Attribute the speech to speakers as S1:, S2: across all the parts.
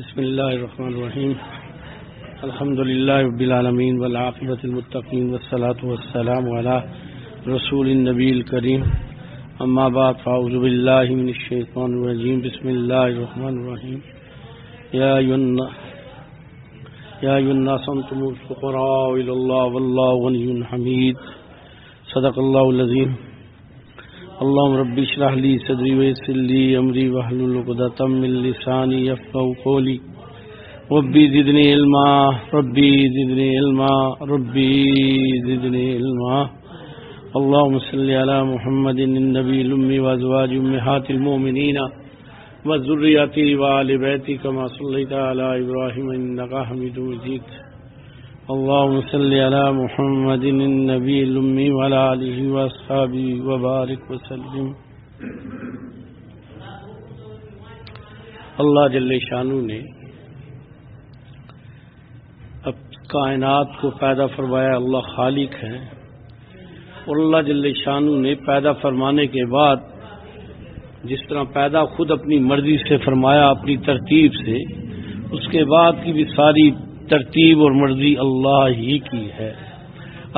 S1: بسم اللہ الرحمن الرحیم الحمد للہ رب العالمین والعاقبۃ للمتقین والصلاة والسلام علی رسول النبی الکریم اما بعد فاعوذ باللہ من الشیطان الرجیم بسم اللہ الرحمن الرحیم یا ایھا الناس انتم الفقراء الی اللہ واللہ غنی حمید صدق اللہ العظیم اللهم رب اشرح لي صدري ويسر لي امري واحلل عقدة من لساني يفقهوا قولي ربي زدني علما ربي زدني علما ربي زدني علما اللهم صل على محمد النبي الأمي وأزواج أمهات المؤمنين وذريته وآل بيته كما صليت على إبراهيم إنك حميد مجيد اللهم صل على محمد النبي الأمي وعلى آله وأصحابه وبارك وسلم۔ اللہ جل شانہ نے اب کائنات کو پیدا فرمایا، اللہ خالق ہے، اور اللہ جل شانہ نے پیدا فرمانے کے بعد جس طرح پیدا خود اپنی مرضی سے فرمایا، اپنی ترتیب سے، اس کے بعد کی بھی ساری ترتیب اور مرضی اللہ ہی کی ہے۔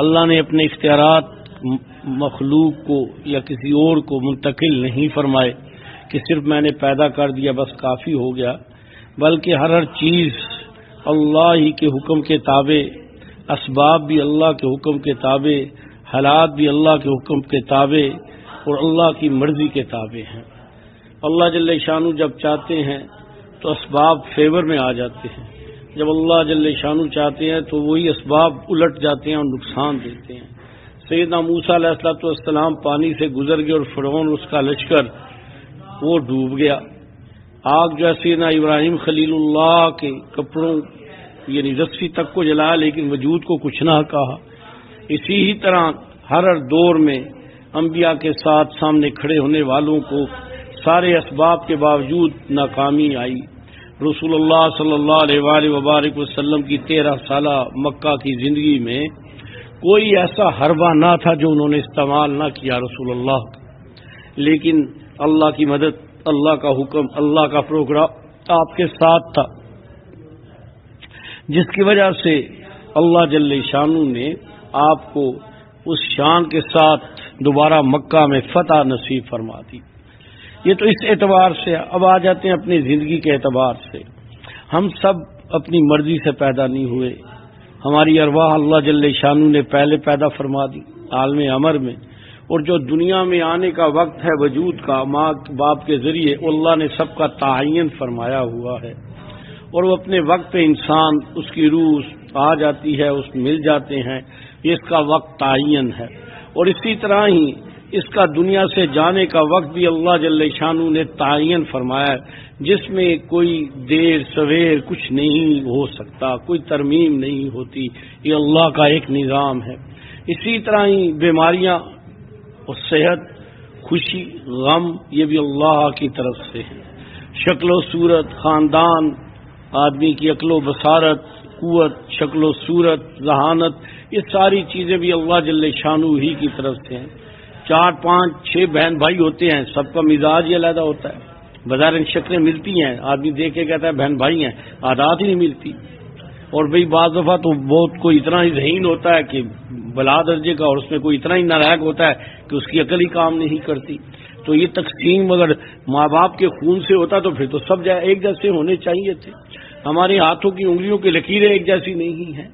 S1: اللہ نے اپنے اختیارات مخلوق کو یا کسی اور کو منتقل نہیں فرمائے کہ صرف میں نے پیدا کر دیا بس کافی ہو گیا، بلکہ ہر چیز اللہ ہی کے حکم کے تابع، اسباب بھی اللہ کے حکم کے تابع، حالات بھی اللہ کے حکم کے تابع اور اللہ کی مرضی کے تابع ہیں۔ اللہ جل شانہ جب چاہتے ہیں تو اسباب فیور میں آ جاتے ہیں، جب اللہ جل شانہ چاہتے ہیں تو وہی اسباب الٹ جاتے ہیں اور نقصان دیتے ہیں۔ سیدنا موسیٰ علیہ السلام پانی سے گزر گئے اور فرعون اس کا لشکر وہ ڈوب گیا۔ آگ جو ہے سیدنا ابراہیم خلیل اللہ کے کپڑوں یعنی رسی تک کو جلایا لیکن وجود کو کچھ نہ کہا۔ اسی ہی طرح ہر دور میں انبیاء کے ساتھ سامنے کھڑے ہونے والوں کو سارے اسباب کے باوجود ناکامی آئی۔ رسول اللہ صلی اللہ علیہ وآلہ وبارک وسلم کی 13 سالہ مکہ کی زندگی میں کوئی ایسا حربہ نہ تھا جو انہوں نے استعمال نہ کیا رسول اللہ، لیکن اللہ کی مدد، اللہ کا حکم، اللہ کا پروگرام آپ کے ساتھ تھا، جس کی وجہ سے اللہ جل شانہ نے آپ کو اس شان کے ساتھ دوبارہ مکہ میں فتح نصیب فرما دی۔ یہ تو اس اعتبار سے۔ اب آ جاتے ہیں اپنی زندگی کے اعتبار سے۔ ہم سب اپنی مرضی سے پیدا نہیں ہوئے، ہماری ارواح اللہ جل شانہ نے پہلے پیدا فرما دی عالم امر میں، اور جو دنیا میں آنے کا وقت ہے وجود کا ماں باپ کے ذریعے اللہ نے سب کا تعین فرمایا ہوا ہے، اور وہ اپنے وقت پہ انسان اس کی روح آ جاتی ہے، اس مل جاتے ہیں، یہ اس کا وقت تعین ہے۔ اور اسی طرح ہی اس کا دنیا سے جانے کا وقت بھی اللہ جل شانہ نے تعین فرمایا ہے، جس میں کوئی دیر سویر کچھ نہیں ہو سکتا، کوئی ترمیم نہیں ہوتی، یہ اللہ کا ایک نظام ہے۔ اسی طرح ہی بیماریاں اور صحت، خوشی، غم، یہ بھی اللہ کی طرف سے ہے۔ شکل و صورت، خاندان، آدمی کی عقل و بصارت، قوت، شکل و صورت، ذہانت، یہ ساری چیزیں بھی اللہ جل شانہ ہی کی طرف سے ہیں۔ 4 5 6 بہن بھائی ہوتے ہیں، سب کا مزاج یہ علیحدہ ہوتا ہے، بظاہر شکلیں ملتی ہیں، آدمی دیکھ کے کہتا ہے بہن بھائی ہیں، عادات ہی نہیں ملتی۔ اور بھئی بعض دفعہ تو بہت کوئی اتنا ہی ذہین ہوتا ہے کہ بلا درجے کا، اور اس میں کوئی اتنا ہی نالائق ہوتا ہے کہ اس کی عقل ہی کام نہیں کرتی۔ تو یہ تقسیم اگر ماں باپ کے خون سے ہوتا تو پھر تو سب ایک جیسے ہونے چاہیے تھے۔ ہمارے ہاتھوں کی انگلیوں کی لکیریں ایک جیسی نہیں ہیں۔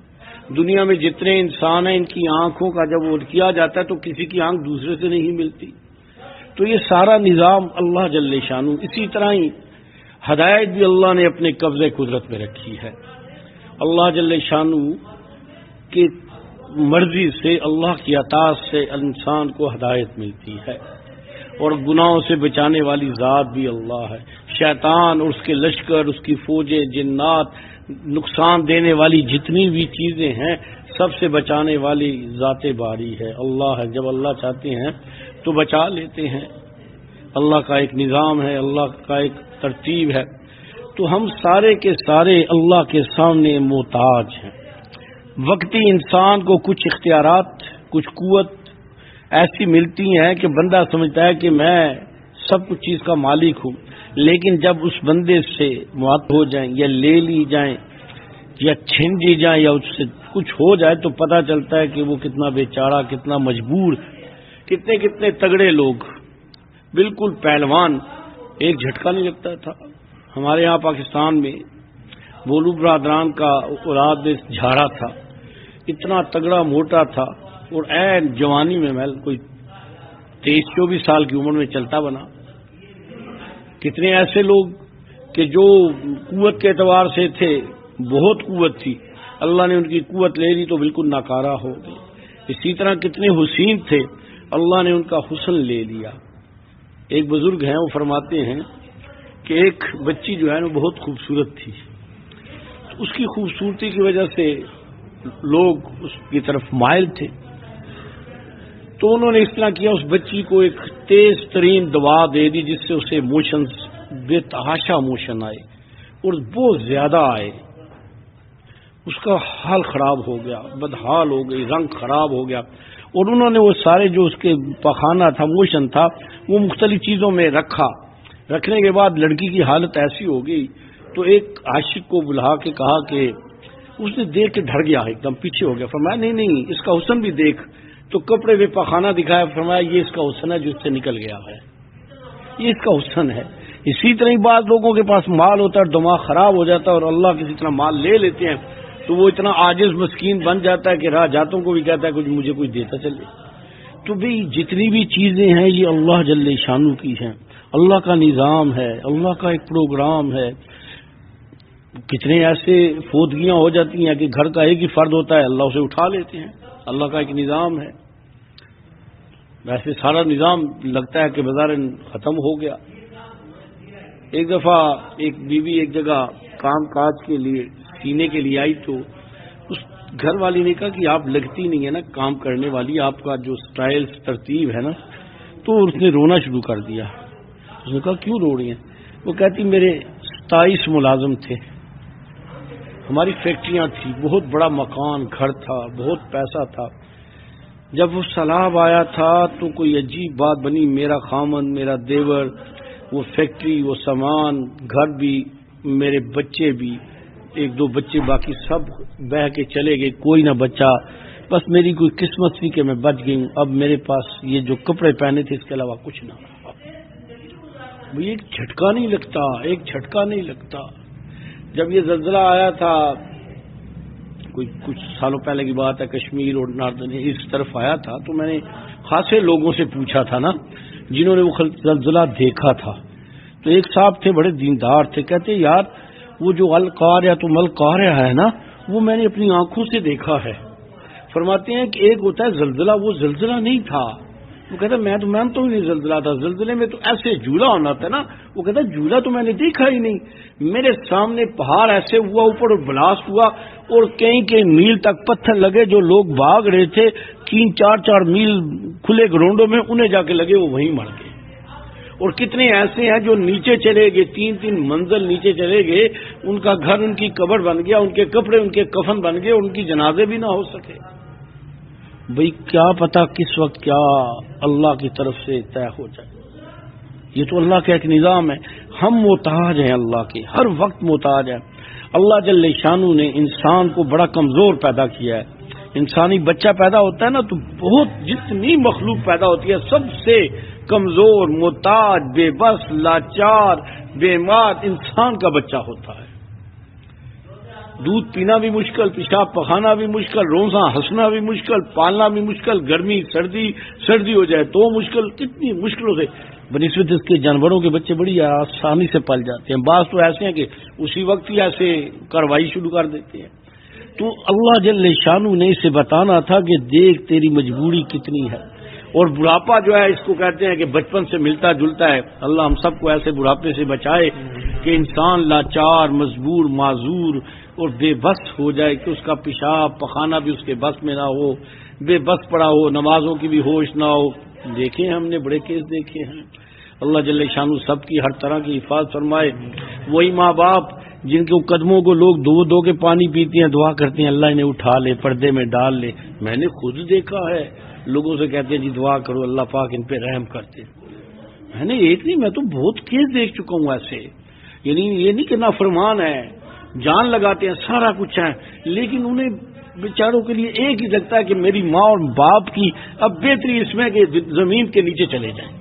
S1: دنیا میں جتنے انسان ہیں ان کی آنکھوں کا جب وہ کیا جاتا ہے تو کسی کی آنکھ دوسرے سے نہیں ملتی۔ تو یہ سارا نظام اللہ جل شانہ۔ اسی طرح ہی ہدایت بھی اللہ نے اپنے قبضے قدرت میں رکھی ہے۔ اللہ جل شانہ کی مرضی سے، اللہ کی عطا سے انسان کو ہدایت ملتی ہے، اور گناہوں سے بچانے والی ذات بھی اللہ ہے۔ شیطان اور اس کے لشکر، اس کی فوجیں، جنات، نقصان دینے والی جتنی بھی چیزیں ہیں، سب سے بچانے والی ذات باری ہے، اللہ ہے۔ جب اللہ چاہتے ہیں تو بچا لیتے ہیں۔ اللہ کا ایک نظام ہے، اللہ کا ایک ترتیب ہے۔ تو ہم سارے کے سارے اللہ کے سامنے محتاج ہیں۔ وقتی انسان کو کچھ اختیارات، کچھ قوت ایسی ملتی ہیں کہ بندہ سمجھتا ہے کہ میں سب کچھ چیز کا مالک ہوں، لیکن جب اس بندے سے معطل ہو جائیں یا لے لی جائیں یا چھین دی جائیں یا اس سے کچھ ہو جائے تو پتہ چلتا ہے کہ وہ کتنا بیچارہ، کتنا مجبور، کتنے تگڑے لوگ، بالکل پہلوان، ایک جھٹکا نہیں لگتا تھا۔ ہمارے یہاں پاکستان میں بولو برادران کا اولاد جھاڑا تھا، اتنا تگڑا موٹا تھا اور عین جوانی میں محل کوئی 23-24 سال کی عمر میں چلتا بنا۔ کتنے ایسے لوگ کہ جو قوت کے اعتبار سے تھے، بہت قوت تھی، اللہ نے ان کی قوت لے لی تو بالکل ناکارہ ہو گئی۔ اسی طرح کتنے حسین تھے، اللہ نے ان کا حسن لے لیا۔ ایک بزرگ ہیں، وہ فرماتے ہیں کہ ایک بچی جو ہے نا بہت خوبصورت تھی، اس کی خوبصورتی کی وجہ سے لوگ اس کی طرف مائل تھے، تو انہوں نے اس طرح کیا، اس بچی کو ایک تیز ترین دوا دے دی جس سے اسے موشنز، بے تحاشا موشن آئے اور بہت زیادہ آئے۔ اس کا حال خراب ہو گیا، بدحال ہو گئی، رنگ خراب ہو گیا، اور انہوں نے وہ سارے جو اس کے پخانہ تھا، موشن تھا، وہ مختلف چیزوں میں رکھا۔ رکھنے کے بعد لڑکی کی حالت ایسی ہو گئی تو ایک عاشق کو بلا کے کہا کہ اس نے دیکھ کے ڈر گیا، ایک دم پیچھے ہو گیا، فرمایا نہیں اس کا حسن بھی دیکھ، تو کپڑے میں پخانہ دکھایا، فرمایا یہ اس کا حسن ہے جو اس سے نکل گیا ہے، یہ اس کا حسن ہے۔ اسی طرح بعض لوگوں کے پاس مال ہوتا ہے، دماغ خراب ہو جاتا ہے اور اللہ کسی طرح مال لے لیتے ہیں تو وہ اتنا عاجز مسکین بن جاتا ہے کہ راہ جاتوں کو بھی کہتا ہے کچھ مجھے کچھ دیتا چلے۔ تو بھی جتنی بھی چیزیں ہیں یہ اللہ جل شانہ کی ہیں، اللہ کا نظام ہے، اللہ کا ایک پروگرام ہے۔ کتنے ایسے فوتگیاں ہو جاتی ہیں کہ گھر کا ایک ہی فرد ہوتا ہے، اللہ اسے اٹھا لیتے ہیں، اللہ کا ایک نظام ہے۔ ویسے سارا نظام لگتا ہے کہ بظاہر ختم ہو گیا۔ ایک دفعہ ایک بیوی ایک جگہ کام کاج کے لیے سینے کے لیے آئی تو اس گھر والی نے کہا کہ آپ لگتی نہیں ہے نا کام کرنے والی، آپ کا جو سٹائل ترتیب ہے نا، تو اس نے رونا شروع کر دیا۔ اس نے کہا کیوں رو رہی ہیں؟ وہ کہتی میرے 27 ملازم تھے، ہماری فیکٹریاں تھی، بہت بڑا مکان گھر تھا، بہت پیسہ تھا، جب وہ سیلاب آیا تھا تو کوئی عجیب بات بنی، میرا خامن، میرا دیور، وہ فیکٹری، وہ سامان، گھر بھی، میرے بچے بھی، 1-2 بچے، باقی سب بہہ کے چلے گئے، کوئی نہ بچا، بس میری کوئی قسمت تھی کہ میں بچ گئی ہوں۔ اب میرے پاس یہ جو کپڑے پہنے تھے اس کے علاوہ کچھ نہ۔ وہ ایک جھٹکا نہیں لگتا۔ جب یہ زلزلہ آیا تھا کوئی کچھ سالوں پہلے کی بات ہے، کشمیر اور ناردرن اس طرف آیا تھا، تو میں نے خاصے لوگوں سے پوچھا تھا نا جنہوں نے وہ زلزلہ دیکھا تھا، تو ایک صاحب تھے بڑے دیندار تھے، کہتے یار وہ جو القاریہ تو ملقاریہ ہے نا وہ میں نے اپنی آنکھوں سے دیکھا ہے۔ فرماتے ہیں کہ ایک ہوتا ہے زلزلہ، وہ زلزلہ نہیں تھا۔ وہ کہتا میں تو مانتا ہوں نہیں زلزلہ تھا، زلزلے میں تو ایسے جھولا ہونا تھا نا، وہ کہتا جھولا تو میں نے دیکھا ہی نہیں، میرے سامنے پہاڑ ایسے ہوا اوپر اور بلاسٹ ہوا اور کئی میل تک پتھر لگے، جو لوگ بھاگ رہے تھے 3-4 میل کھلے گراؤنڈوں میں، انہیں جا کے لگے وہ وہیں مر گئے۔ اور کتنے ایسے ہیں جو نیچے چلے گئے، 3 منزل نیچے چلے گئے، ان کا گھر ان کی قبر بن گیا، ان کے کپڑے ان کے کفن بن گئے، ان کی جنازے بھی نہ ہو سکے۔ بھئی کیا پتا کس وقت کیا اللہ کی طرف سے طے ہو جائے، یہ تو اللہ کا ایک نظام ہے۔ ہم محتاج ہیں اللہ کے، ہر وقت محتاج ہیں۔ اللہ جل شانہ نے انسان کو بڑا کمزور پیدا کیا ہے۔ انسانی بچہ پیدا ہوتا ہے نا تو بہت جتنی مخلوق پیدا ہوتی ہے سب سے کمزور، محتاج، بے بس، لاچار، بیمار انسان کا بچہ ہوتا ہے۔ دودھ پینا بھی مشکل، پیشاب پخانا بھی مشکل، روزہ ہنسنا بھی مشکل، پالنا بھی مشکل، گرمی سردی ہو جائے تو مشکل، کتنی مشکلوں سے بنسبت اس کے جانوروں کے بچے بڑی آسانی سے پل جاتے ہیں۔ بعض تو ایسے ہیں کہ اسی وقت ہی ایسے کارروائی شروع کر دیتے ہیں۔ تو اللہ جل شانہ نے اسے بتانا تھا کہ دیکھ تیری مجبوری کتنی ہے۔ اور بڑھاپا جو ہے اس کو کہتے ہیں کہ بچپن سے ملتا جلتا ہے۔ اللہ ہم سب کو ایسے بڑھاپے سے بچائے کہ انسان لاچار، مجبور، معذور اور بے بس ہو جائے کہ اس کا پیشاب پخانا بھی اس کے بس میں نہ ہو، بے بس پڑا ہو، نمازوں کی بھی ہوش نہ ہو۔ دیکھیں ہم نے بڑے کیس دیکھے ہیں۔ اللہ جل شانہ سب کی ہر طرح کی حفاظت فرمائے۔ وہی ماں باپ جن کے قدموں کو لوگ دو کے پانی پیتے ہیں، دعا کرتے ہیں اللہ انہیں اٹھا لے، پردے میں ڈال لے۔ میں نے خود دیکھا ہے، لوگوں سے کہتے ہیں جی دعا کرو اللہ پاک ان پہ رحم کرتے میں نے ایک نہیں، میں تو بہت کیس دیکھ چکا ہوں ایسے. یعنی یہ نہیں کہ نافرمان ہے، جان لگاتے ہیں، سارا کچھ ہے، لیکن انہیں بیچاروں کے لیے ایک ہی لگتا ہے کہ میری ماں اور باپ کی اب بہتری اس میں کہ زمین کے نیچے چلے جائیں.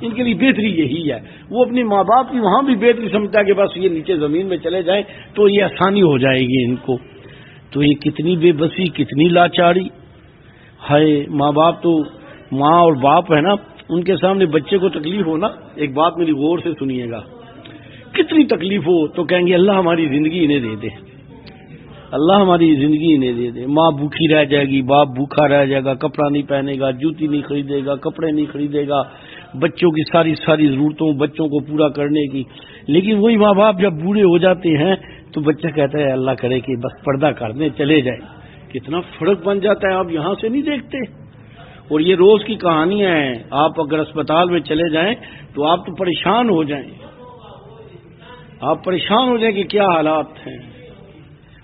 S1: ان کے لیے بہتری یہی ہے. وہ اپنے ماں باپ کی وہاں بھی بہتری سمجھتا ہے کہ بس یہ نیچے زمین میں چلے جائیں تو یہ آسانی ہو جائے گی ان کو. تو یہ کتنی بے بسی، کتنی لاچاری ہے. ماں باپ تو ماں اور باپ ہے نا، ان کے سامنے بچے کو تکلیف ہو نا، ایک بات میری غور سے سنیے گا، کتنی تکلیف ہو تو کہیں گے اللہ ہماری زندگی انہیں دے دے، اللہ ہماری زندگی انہیں دے دے. ماں بھوکھی رہ جائے گی، باپ بھوکھا رہ جائے گا، کپڑا نہیں پہنے گا، جوتی نہیں خریدے گا، کپڑے نہیں خریدے گا، بچوں کی ساری ضرورتوں بچوں کو پورا کرنے کی. لیکن وہی ماں باپ جب بوڑھے ہو جاتے ہیں تو بچہ کہتا ہے اللہ کرے کہ بس پردہ کر دیں چلے جائیں. کتنا فرق بن جاتا ہے، آپ یہاں سے نہیں دیکھتے. اور یہ روز کی کہانیاں ہیں. آپ اگر اسپتال میں چلے جائیں تو آپ تو پریشان ہو جائیں، آپ پریشان ہو جائیں کہ کیا حالات ہیں.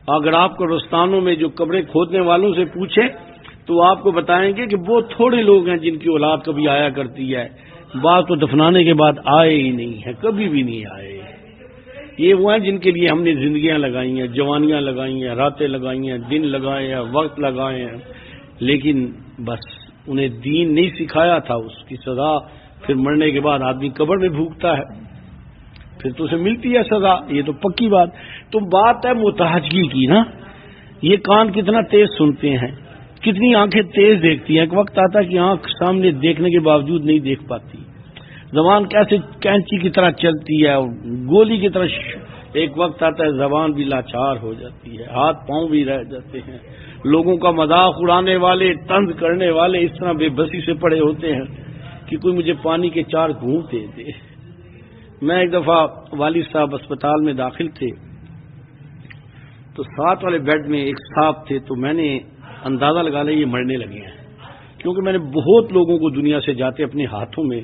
S1: اگر آپ کو رستانوں میں جو قبریں کھودنے والوں سے پوچھیں تو آپ کو بتائیں گے کہ بہت تھوڑے لوگ ہیں جن کی اولاد کبھی آیا کرتی ہے. بعض تو دفنانے کے بعد آئے ہی نہیں ہیں، کبھی بھی نہیں آئے. یہ وہ ہیں جن کے لیے ہم نے زندگیاں لگائی ہیں، جوانیاں لگائی ہیں، راتیں لگائی ہیں، دن لگائے ہیں، وقت لگائے ہیں، لیکن بس انہیں دین نہیں سکھایا تھا. اس کی سزا پھر مرنے کے بعد آدمی قبر میں بھوکتا ہے، پھر تو اسے ملتی ہے سزا. یہ تو پکی بات. تو بات ہے محتاجگی کی نا. یہ کان کتنا تیز سنتے ہیں، کتنی آنکھیں تیز دیکھتی ہیں. ایک وقت آتا ہے کہ آنکھ سامنے دیکھنے کے باوجود نہیں دیکھ پاتی. زبان کیسے کینچی کی طرح چلتی ہے اور گولی کی طرح. ایک وقت آتا ہے زبان بھی لاچار ہو جاتی ہے، ہاتھ پاؤں بھی رہ جاتے ہیں. لوگوں کا مذاق اڑانے والے، طنز کرنے والے اس طرح بے بسی سے پڑے ہوتے ہیں کہ کوئی مجھے پانی کے 4 گھونٹ دے دے. میں ایک دفعہ والد صاحب اسپتال میں داخل تھے تو ساتھ والے بیڈ میں ایک صاحب تھے. تو میں نے اندازہ لگا لیا یہ مرنے لگے ہیں، کیونکہ میں نے بہت لوگوں کو دنیا سے جاتے اپنے ہاتھوں میں،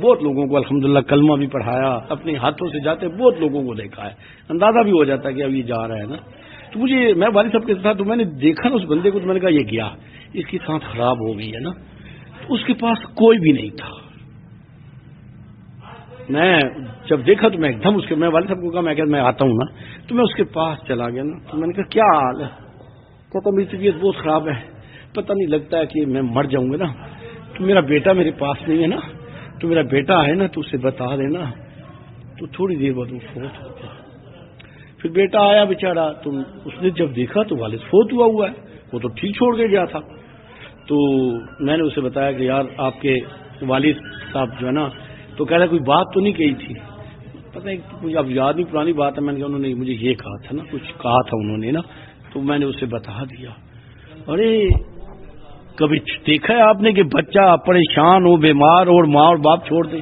S1: بہت لوگوں کو الحمدللہ کلمہ بھی پڑھایا، اپنے ہاتھوں سے جاتے بہت لوگوں کو دیکھا ہے. اندازہ بھی ہو جاتا ہے کہ اب یہ جا رہا ہے نا. تو مجھے، میں والد صاحب کے ساتھ، تو میں نے دیکھا نا اس بندے کو، تو میں نے کہا یہ گیا، اس کی سانس خراب ہو گئی ہے نا. تو اس کے پاس کوئی بھی نہیں تھا. میں جب دیکھا تو میں ایک دم اس کے، میں والد صاحب کو کہا میں آتا ہوں نا. تو میں اس کے پاس چلا گیا نا. تو میں نے کہا کیا حال ہے؟ کہتا میری طبیعت بہت خراب ہے، پتہ نہیں لگتا ہے کہ میں مر جاؤں گا نا. تو میرا بیٹا میرے پاس نہیں ہے نا، تو میرا بیٹا ہے نا تو اسے بتا دینا. تو تھوڑی دیر بعد وہ فوت ہو گیا. پھر بیٹا آیا بیچارہ، تو اس نے جب دیکھا تو والد فوت ہوا ہے، وہ تو ٹھیک چھوڑ کے گیا تھا. تو میں نے اسے بتایا کہ یار آپ کے والد صاحب جو ہے نا، تو کہہ رہا کوئی بات تو نہیں کہی تھی. پتہ نہیں مجھے اب یاد نہیں، پرانی بات ہے. میں نے کہا انہوں نے مجھے یہ کہا تھا نا، کچھ کہا تھا انہوں نے نا. تو میں نے اسے بتا دیا. ارے کبھی دیکھا ہے آپ نے کہ بچہ پریشان ہو، بیمار ہو اور ماں اور باپ چھوڑ دے؟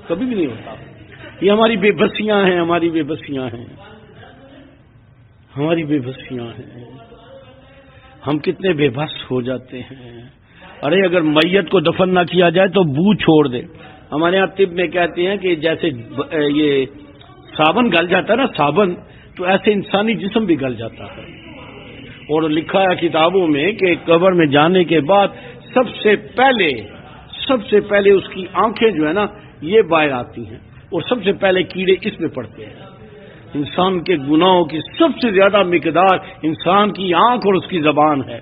S1: کبھی بھی نہیں ہوتا. یہ ہماری بے بسیاں ہیں، ہماری بے بسیاں ہیں، ہماری بے بسیاں ہیں. ہم کتنے بے بس ہو جاتے ہیں. ارے اگر میت کو دفن نہ کیا جائے تو بو چھوڑ دے. ہمارے یہاں طب میں کہتے ہیں کہ جیسے یہ صابن گل جاتا ہے نا، صابن، تو ایسے انسانی جسم بھی گل جاتا ہے. اور لکھا ہے کتابوں میں کہ قبر میں جانے کے بعد سب سے پہلے اس کی آنکھیں جو ہے نا یہ باہر آتی ہیں، اور سب سے پہلے کیڑے اس میں پڑتے ہیں. انسان کے گناہوں کی سب سے زیادہ مقدار انسان کی آنکھ اور اس کی زبان ہے.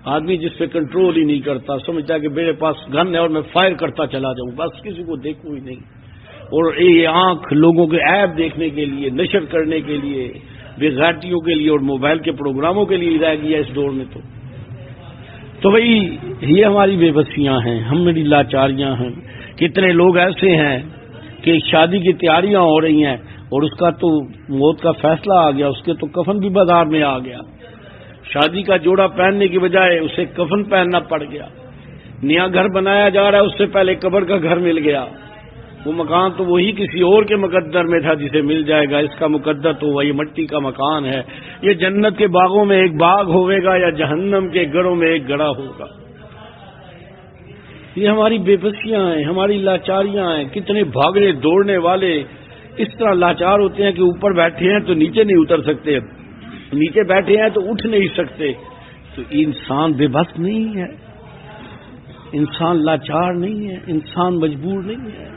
S1: آدمی جس پہ کنٹرول ہی نہیں کرتا، سمجھتا ہے کہ میرے پاس گن ہے اور میں فائر کرتا چلا جاؤں، بس کسی کو دیکھوں ہی نہیں. اور یہ آنکھ لوگوں کے عیب دیکھنے کے لیے، نشر کرنے کے لیے، بے غیرتیوں کے لیے اور موبائل کے پروگراموں کے لیے رہ گیا اس دور میں. تو بھئی یہ ہماری بے بسیاں ہیں، ہماری لاچاریاں ہیں. کتنے لوگ ایسے ہیں کہ شادی کی تیاریاں ہو رہی ہیں اور اس کا تو موت کا فیصلہ آ گیا، اس کے تو کفن بھی بازار میں آ گیا. شادی کا جوڑا پہننے کی بجائے اسے کفن پہننا پڑ گیا. نیا گھر بنایا جا رہا ہے، اس سے پہلے قبر کا گھر مل گیا. وہ مکان تو وہی کسی اور کے مقدر میں تھا جسے مل جائے گا. اس کا مقدر تو وہی مٹی کا مکان ہے. یہ جنت کے باغوں میں ایک باغ ہوئے گا یا جہنم کے گڑھوں میں ایک گڑھا ہوگا. یہ ہماری بے بسیاں ہیں، ہماری لاچاریاں ہیں. کتنے بھاگنے دوڑنے والے اس طرح لاچار ہوتے ہیں کہ اوپر بیٹھے ہیں تو نیچے نہیں اتر سکتے، نیچے بیٹھے ہیں تو اٹھ نہیں سکتے. تو انسان بے بس نہیں ہے. انسان لاچار نہیں ہے، انسان مجبور نہیں ہے،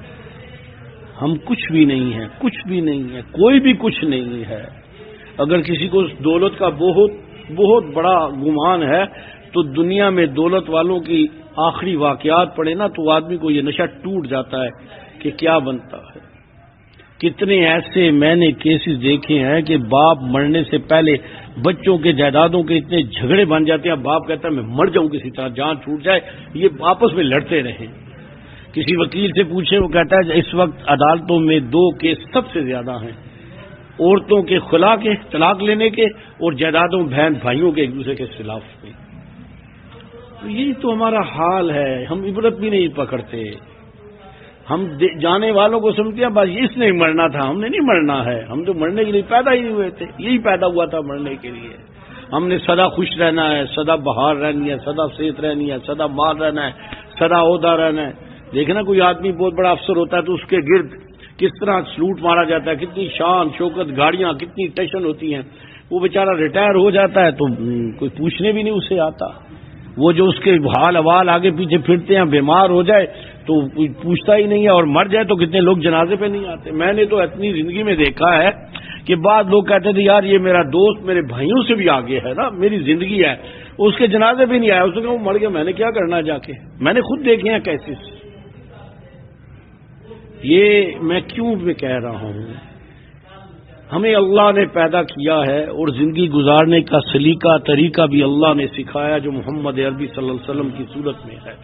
S1: ہم کچھ بھی نہیں ہیں، کچھ بھی نہیں ہے، کوئی بھی کچھ نہیں ہے۔ اگر کسی کو اس دولت کا بہت بڑا گمان ہے تو دنیا میں دولت والوں کی آخری واقعات پڑھے نا تو آدمی کو یہ نشہ ٹوٹ جاتا ہے کہ کیا بنتا ہے۔ کتنے ایسے میں نے کیسز دیکھے ہیں کہ باپ مرنے سے پہلے بچوں کے جائیدادوں کے اتنے جھگڑے بن جاتے ہیں، باپ کہتا ہے میں مر جاؤں کسی طرح، جان چھوٹ جائے، یہ آپس میں لڑتے رہیں۔ کسی وکیل سے پوچھے، وہ کہتا ہے اس وقت عدالتوں میں 2 کیس سب سے زیادہ ہیں، عورتوں کے خلا کے، طلاق لینے کے، اور جائیدادوں بہن بھائیوں کے ایک دوسرے کے خلاف میں۔ یہی تو ہمارا حال ہے، ہم عبرت بھی نہیں پکڑتے، ہم جانے والوں کو سمجھتے ہیں بس اس نے مرنا تھا، ہم نے نہیں مرنا ہے، ہم تو مرنے کے لیے پیدا ہی نہیں ہوئے تھے، یہی پیدا ہوا تھا مرنے کے لیے۔ ہم نے سدا خوش رہنا ہے، سدا بہار رہنی ہے، سدا صحت رہنی ہے، سدا مال رہنا ہے، سدا عہدہ رہنا ہے۔ دیکھنا کوئی آدمی بہت بڑا افسر ہوتا ہے تو اس کے گرد کس طرح سلوٹ مارا جاتا ہے، کتنی شان شوکت، گاڑیاں، کتنی ٹیشن ہوتی ہیں۔ وہ بیچارہ ریٹائر ہو جاتا ہے تو کوئی پوچھنے بھی نہیں اسے آتا، وہ جو اس کے حال احوال آگے پیچھے پھرتے ہیں، بیمار ہو جائے تو کوئی پوچھتا ہی نہیں ہے، اور مر جائے تو کتنے لوگ جنازے پہ نہیں آتے۔ میں نے تو اتنی زندگی میں دیکھا ہے کہ بعض لوگ کہتے تھے یار یہ میرا دوست میرے بھائیوں سے بھی آگے ہے نا، میری زندگی ہے، اس کے جنازے پہ نہیں آیا، اس نے کہا وہ مر گیا، میں نے کیا کرنا جا کے، میں نے خود دیکھے ہیں کیسے۔ یہ میں کیوں بھی کہہ رہا ہوں، ہمیں اللہ نے پیدا کیا ہے اور زندگی گزارنے کا سلیقہ طریقہ بھی اللہ نے سکھایا جو محمد عربی صلی اللہ علیہ وسلم کی صورت میں ہے،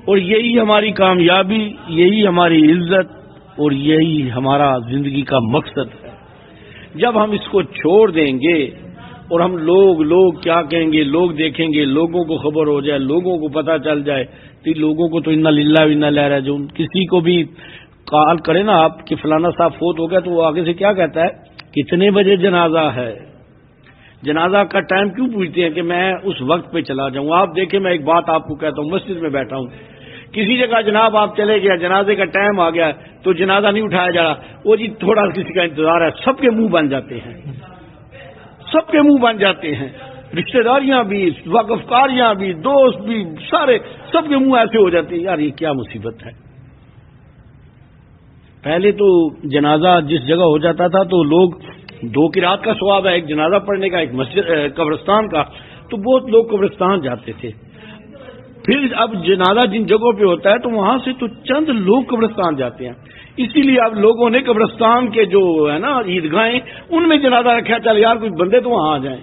S1: اور یہی ہماری کامیابی، یہی ہماری عزت اور یہی ہمارا زندگی کا مقصد ہے۔ جب ہم اس کو چھوڑ دیں گے اور ہم لوگ کیا کہیں گے، لوگ دیکھیں گے، لوگوں کو خبر ہو جائے، لوگوں کو پتہ چل جائے تو لوگوں کو تو انا للہ و انا الیہ راجعون، کسی کو بھی کال کرے نا آپ کہ فلانا صاحب فوت ہو گیا تو وہ آگے سے کیا کہتا ہے، کتنے بجے جنازہ ہے، جنازہ کا ٹائم کیوں پوچھتے ہیں کہ میں اس وقت پہ چلا جاؤں۔ آپ دیکھیں، میں ایک بات آپ کو کہتا ہوں، مسجد میں بیٹھا ہوں، کسی جگہ جناب آپ چلے گیا، جنازے کا ٹائم آ گیا تو جنازہ نہیں اٹھایا جا رہا، وہ جی تھوڑا کسی کا انتظار ہے، سب کے منہ بن جاتے ہیں، سب کے منہ بن جاتے ہیں، رشتہ داریاں بھی، وقفکاریاں بھی، دوست بھی، سارے سب کے منہ ایسے ہو جاتے ہیں۔ یار یہ کیا مصیبت ہے۔ پہلے تو جنازہ جس جگہ ہو جاتا تھا تو لوگ 2 قرات کا ثواب ہے، ایک جنازہ پڑھنے کا، ایک مسجد قبرستان کا، تو بہت لوگ قبرستان جاتے تھے۔ پھر اب جنازہ جن جگہوں پہ ہوتا ہے تو وہاں سے تو چند لوگ قبرستان جاتے ہیں، اسی لیے اب لوگوں نے قبرستان کے جو ہے نا عیدگاہیں ان میں جنازہ رکھا، چل یار کوئی بندے تو وہاں آ جائیں،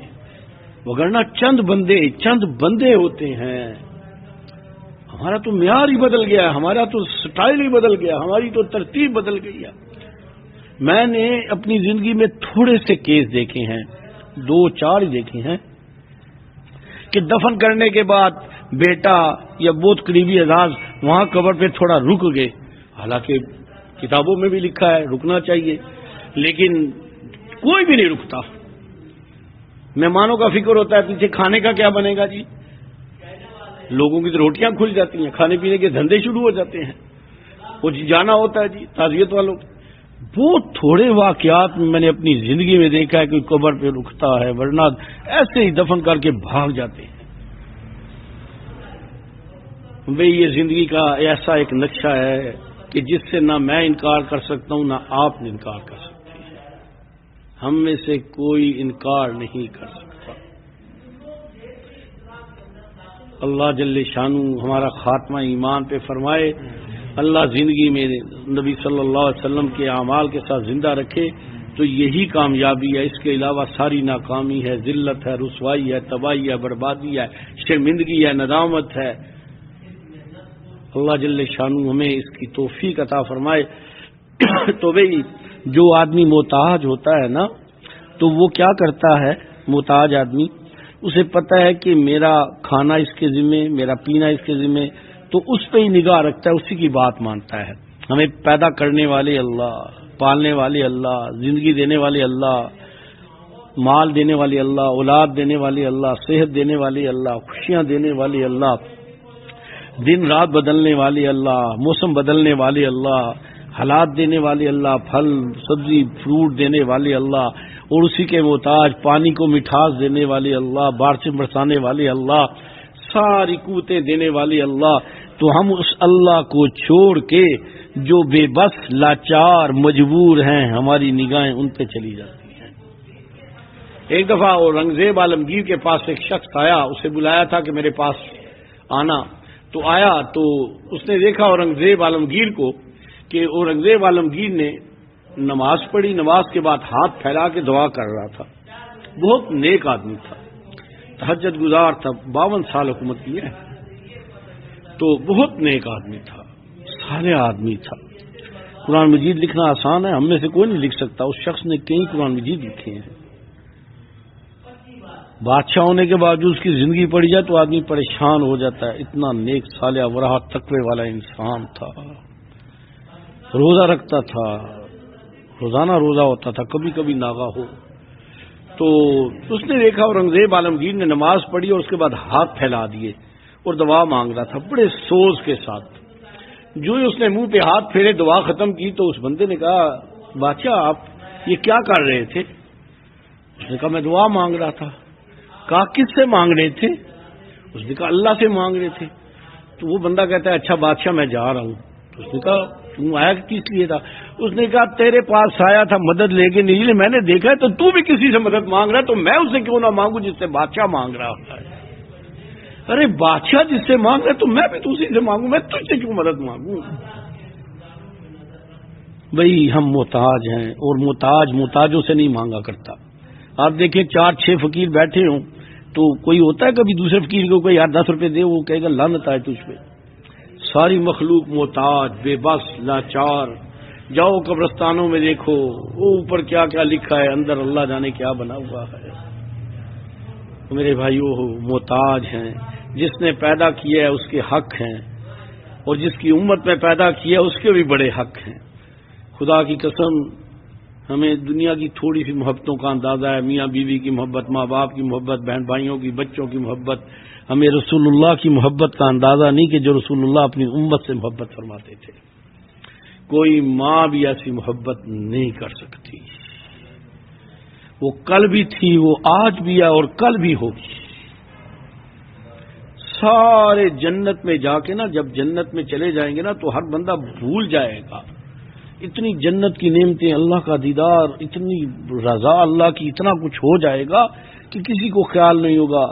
S1: وگرنہ چند بندے ہوتے ہیں۔ ہمارا تو معیار ہی بدل گیا ہے، ہمارا تو سٹائل ہی بدل گیا، ہماری تو ترتیب بدل گئی ہے۔ میں نے اپنی زندگی میں تھوڑے سے کیس دیکھے ہیں، 2-4 ہی دیکھے ہیں کہ دفن کرنے کے بعد بیٹا یا بہت قریبی اعزاز وہاں قبر پہ تھوڑا رک گئے، حالانکہ کتابوں میں بھی لکھا ہے رکنا چاہیے، لیکن کوئی بھی نہیں رکتا۔ مہمانوں کا فکر ہوتا ہے پیچھے کھانے کا کیا بنے گا جی، لوگوں کی تو روٹیاں کھل جاتی ہیں، کھانے پینے کے دھندے شروع ہو جاتے ہیں، وہ جانا ہوتا ہے جی تعزیت والوں۔ بہت تھوڑے واقعات میں نے اپنی زندگی میں دیکھا ہے کہ قبر پہ رکتا ہے، ورنہ ایسے ہی دفن کر کے بھاگ جاتے ہیں۔ بھئی یہ زندگی کا ایسا ایک نقشہ ہے کہ جس سے نہ میں انکار کر سکتا ہوں نہ آپ نے انکار کر سکتے ہیں، ہم میں سے کوئی انکار نہیں کر سکتا۔ اللہ جل شانہ ہمارا خاتمہ ایمان پہ فرمائے، اللہ زندگی میں نبی صلی اللہ علیہ وسلم کے اعمال کے ساتھ زندہ رکھے تو یہی کامیابی ہے، اس کے علاوہ ساری ناکامی ہے، ذلت ہے، رسوائی ہے، تباہی ہے، بربادی ہے، شرمندگی ہے، ندامت ہے۔ اللہ جل شانہ ہمیں اس کی توفیق عطا فرمائے۔ تو بھئی جو آدمی محتاج ہوتا ہے نا تو وہ کیا کرتا ہے، محتاج آدمی اسے پتہ ہے کہ میرا کھانا اس کے ذمہ، میرا پینا اس کے ذمہ، تو اس پہ ہی نگاہ رکھتا ہے، اسی کی بات مانتا ہے۔ ہمیں پیدا کرنے والے اللہ، پالنے والے اللہ، زندگی دینے والے اللہ، مال دینے والے اللہ، اولاد دینے والے اللہ، صحت دینے والے اللہ، خوشیاں دینے والے اللہ، دن رات بدلنے والے اللہ، موسم بدلنے والے اللہ، حالات دینے والے اللہ، پھل سبزی فروٹ دینے والے اللہ، اور اسی کے محتاج پانی کو مٹھاس دینے والے اللہ، بارشیں برسانے والے اللہ، ساری قوتیں دینے والے اللہ، تو ہم اس اللہ کو چھوڑ کے جو بے بس لاچار مجبور ہیں ہماری نگاہیں ان پہ چلی جاتی ہیں۔ ایک دفعہ اورنگزیب عالمگیر کے پاس ایک شخص آیا، اسے بلایا تھا کہ میرے پاس آنا، تو آیا تو اس نے دیکھا اورنگزیب عالمگیر کو کہ اورنگزیب عالمگیر نے نماز پڑھی، نماز کے بعد ہاتھ پھیلا کے دعا کر رہا تھا۔ بہت نیک آدمی تھا، تہجد گزار تھا، 52 سال حکومت کی ہے، تو بہت نیک آدمی تھا، صالح آدمی تھا۔ قرآن مجید لکھنا آسان ہے، ہم میں سے کوئی نہیں لکھ سکتا، اس شخص نے کئی قرآن مجید لکھے ہیں۔ بادشاہ ہونے کے باوجود اس کی زندگی پڑی جائے تو آدمی پریشان ہو جاتا ہے، اتنا نیک صالح ورع تقوی والا انسان تھا۔ روزہ رکھتا تھا، روزانہ روزہ ہوتا تھا، کبھی کبھی ناغا ہو۔ تو اس نے دیکھا اورنگزیب عالمگیر نے نماز پڑھی اور اس کے بعد ہاتھ پھیلا دیے اور دعا مانگ رہا تھا بڑے سوز کے ساتھ۔ جو ہی اس نے منہ پہ ہاتھ پھیرے دعا ختم کی تو اس بندے نے کہا، بادشاہ آپ یہ کیا کر رہے تھے؟ اس نے کہا میں دعا مانگ رہا تھا۔ کہا کس سے مانگ رہے تھے؟ اس نے کہا اللہ سے مانگ رہے تھے۔ تو وہ بندہ کہتا ہے اچھا بادشاہ میں جا رہا ہوں۔ تو اس نے کہا تم آیا کس لیے تھا؟ اس نے کہا تیرے پاس آیا تھا مدد لے کے، نہیں میں نے دیکھا ہے تو تو بھی کسی سے مدد مانگ رہا ہے، تو میں اس سے کیوں نہ مانگوں جس سے بادشاہ مانگ رہا ہوتا ہے؟ ارے بادشاہ جس سے مانگ رہا ہے تو میں بھی تو اسی سے مانگوں، میں تجھ سے کیوں مدد مانگوں؟ بھئی ہم محتاج ہیں، اور محتاج محتاجوں سے نہیں مانگا کرتا۔ آپ دیکھیں 4-6 فقیر بیٹھے ہوں تو کوئی ہوتا ہے کبھی دوسرے فقیر کو کوئی 8-10 روپے دے، وہ کہے گا لعنت آئے تجھ پہ۔ ساری مخلوق محتاج، بے بس، لاچار۔ جاؤ قبرستانوں میں دیکھو وہ اوپر کیا کیا لکھا ہے، اندر اللہ جانے کیا بنا ہوا ہے۔ میرے بھائیو محتاج ہیں، جس نے پیدا کیا ہے اس کے حق ہیں، اور جس کی امت میں پیدا کیا ہے اس کے بھی بڑے حق ہیں۔ خدا کی قسم ہمیں دنیا کی تھوڑی سی محبتوں کا اندازہ ہے، میاں بیوی کی محبت، ماں باپ کی محبت، بہن بھائیوں کی، بچوں کی محبت۔ ہمیں رسول اللہ کی محبت کا اندازہ نہیں کہ جو رسول اللہ اپنی امت سے محبت فرماتے تھے۔ کوئی ماں بھی ایسی محبت نہیں کر سکتی، وہ کل بھی تھی، وہ آج بھی ہے اور کل بھی ہوگی۔ سارے جنت میں جا کے نا، جب جنت میں چلے جائیں گے نا تو ہر بندہ بھول جائے گا، اتنی جنت کی نعمتیں، اللہ کا دیدار، اتنی رضا اللہ کی، اتنا کچھ ہو جائے گا کہ کسی کو خیال نہیں ہوگا۔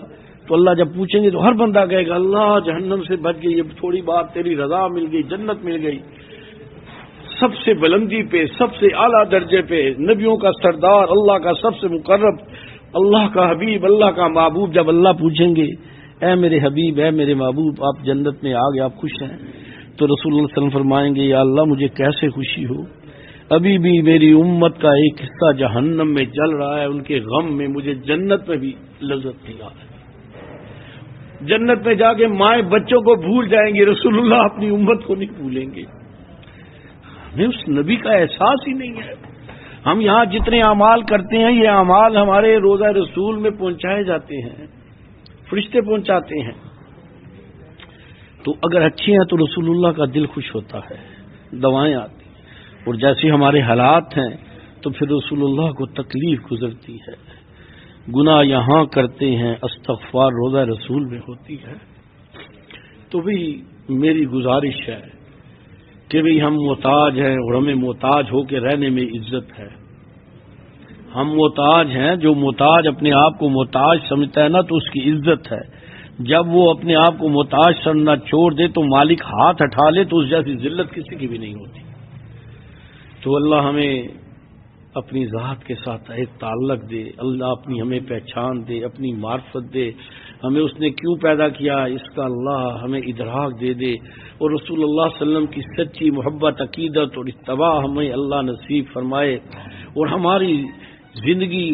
S1: تو اللہ جب پوچھیں گے تو ہر بندہ کہے گا اللہ جہنم سے بچ گئی، اب تھوڑی بات تیری رضا مل گئی، جنت مل گئی۔ سب سے بلندی پہ، سب سے اعلیٰ درجے پہ، نبیوں کا سردار، اللہ کا سب سے مقرب، اللہ کا حبیب، اللہ کا محبوب، جب اللہ پوچھیں گے اے میرے حبیب، اے میرے محبوب آپ جنت میں آ گئے، آپ خوش ہیں؟ تو رسول اللہ صلی اللہ علیہ وسلم فرمائیں گے یا اللہ مجھے کیسے خوشی ہو، ابھی بھی میری امت کا ایک حصہ جہنم میں جل رہا ہے، ان کے غم میں مجھے جنت میں بھی لذت ملا ہے۔ جنت میں جا کے مائیں بچوں کو بھول جائیں گے، رسول اللہ اپنی امت کو نہیں بھولیں گے۔ ہمیں اس نبی کا احساس ہی نہیں ہے۔ ہم یہاں جتنے اعمال کرتے ہیں یہ اعمال ہمارے روضہ رسول میں پہنچائے جاتے ہیں، فرشتے پہنچاتے ہیں، تو اگر اچھے ہیں تو رسول اللہ کا دل خوش ہوتا ہے، دوائیں آتی ہیں، اور جیسے ہمارے حالات ہیں تو پھر رسول اللہ کو تکلیف گزرتی ہے، گناہ یہاں کرتے ہیں، استغفار روضہ رسول میں ہوتی ہے۔ تو بھی میری گزارش ہے کہ بھی ہم محتاج ہیں، اور ہمیں محتاج ہو کے رہنے میں عزت ہے۔ ہم محتاج ہیں، جو محتاج اپنے آپ کو محتاج سمجھتا ہے نا تو اس کی عزت ہے۔ جب وہ اپنے آپ کو محتاج سمجھنا چھوڑ دے تو مالک ہاتھ ہٹا لے تو اس جیسی ذلت کسی کی بھی نہیں ہوتی۔ تو اللہ ہمیں اپنی ذات کے ساتھ ایک تعلق دے، اللہ اپنی ہمیں پہچان دے، اپنی معرفت دے، ہمیں اس نے کیوں پیدا کیا اس کا اللہ ہمیں ادراک دے دے، اور رسول اللہ صلی اللہ علیہ وسلم کی سچی محبت، عقیدت اور اتباع ہمیں اللہ نصیب فرمائے، اور ہماری زندگی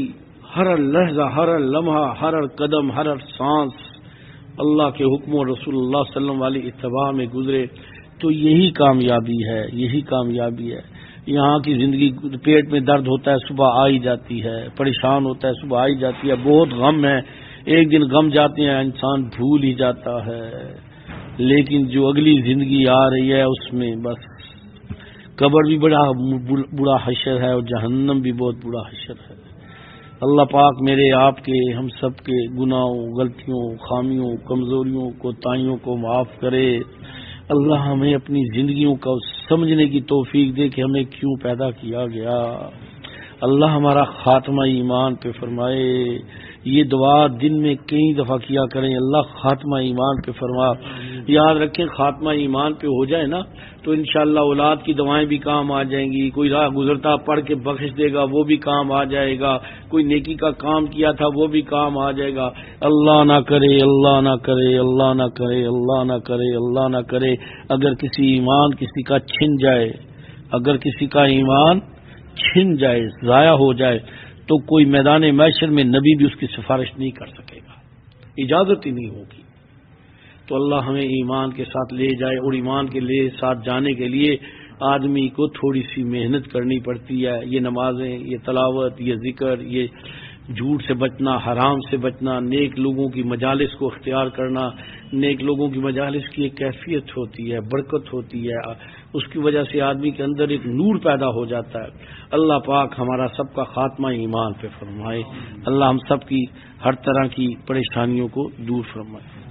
S1: ہر لحظہ، ہر لمحہ، ہر قدم، ہر سانس اللہ کے حکم اور رسول اللہ صلی اللہ علیہ وسلم والی اتباع میں گزرے، تو یہی کامیابی ہے، یہی کامیابی ہے۔ یہاں کی زندگی پیٹ میں درد ہوتا ہے صبح آ ہی جاتی ہے، پریشان ہوتا ہے صبح آ ہی جاتی ہے، بہت غم ہے، ایک دن غم جاتے ہیں انسان بھول ہی جاتا ہے، لیکن جو اگلی زندگی آ رہی ہے اس میں بس قبر بھی بڑا حشر ہے اور جہنم بھی بہت بڑا حشر ہے۔ اللہ پاک میرے آپ کے ہم سب کے گناہوں، غلطیوں، خامیوں، کمزوریوں، کوتاہیوں کو معاف کرے۔ اللہ ہمیں اپنی زندگیوں کا سمجھنے کی توفیق دے کہ ہمیں کیوں پیدا کیا گیا۔ اللہ ہمارا خاتمہ ایمان پہ فرمائے۔ یہ دعا دن میں کئی دفعہ کیا کریں، اللہ خاتمہ ایمان پہ فرما۔ یاد رکھیں خاتمہ ایمان پہ ہو جائے نا تو انشاءاللہ اولاد کی دعائیں بھی کام آ جائیں گی، کوئی راہ گزرتا پڑھ کے بخش دے گا وہ بھی کام آ جائے گا، کوئی نیکی کا کام کیا تھا وہ بھی کام آ جائے گا۔ اللہ نہ کرے، اللہ نہ کرے، اللہ نہ کرے، اللہ نہ کرے، اللہ نہ کرے اگر کسی ایمان کسی کا چھن جائے، اگر کسی کا ایمان چھن جائے، ضائع ہو جائے تو کوئی میدان محشر میں نبی بھی اس کی سفارش نہیں کر سکے گا، اجازت ہی نہیں ہوگی۔ تو اللہ ہمیں ایمان کے ساتھ لے جائے، اور ایمان کے ساتھ جانے کے لیے آدمی کو تھوڑی سی محنت کرنی پڑتی ہے۔ یہ نمازیں، یہ تلاوت، یہ ذکر، یہ جھوٹ سے بچنا، حرام سے بچنا، نیک لوگوں کی مجالس کو اختیار کرنا۔ نیک لوگوں کی مجالس کی ایک کیفیت ہوتی ہے، برکت ہوتی ہے، اس کی وجہ سے آدمی کے اندر ایک نور پیدا ہو جاتا ہے۔ اللہ پاک ہمارا سب کا خاتمہ ایمان پہ فرمائے۔ اللہ ہم سب کی ہر طرح کی پریشانیوں کو دور فرمائے۔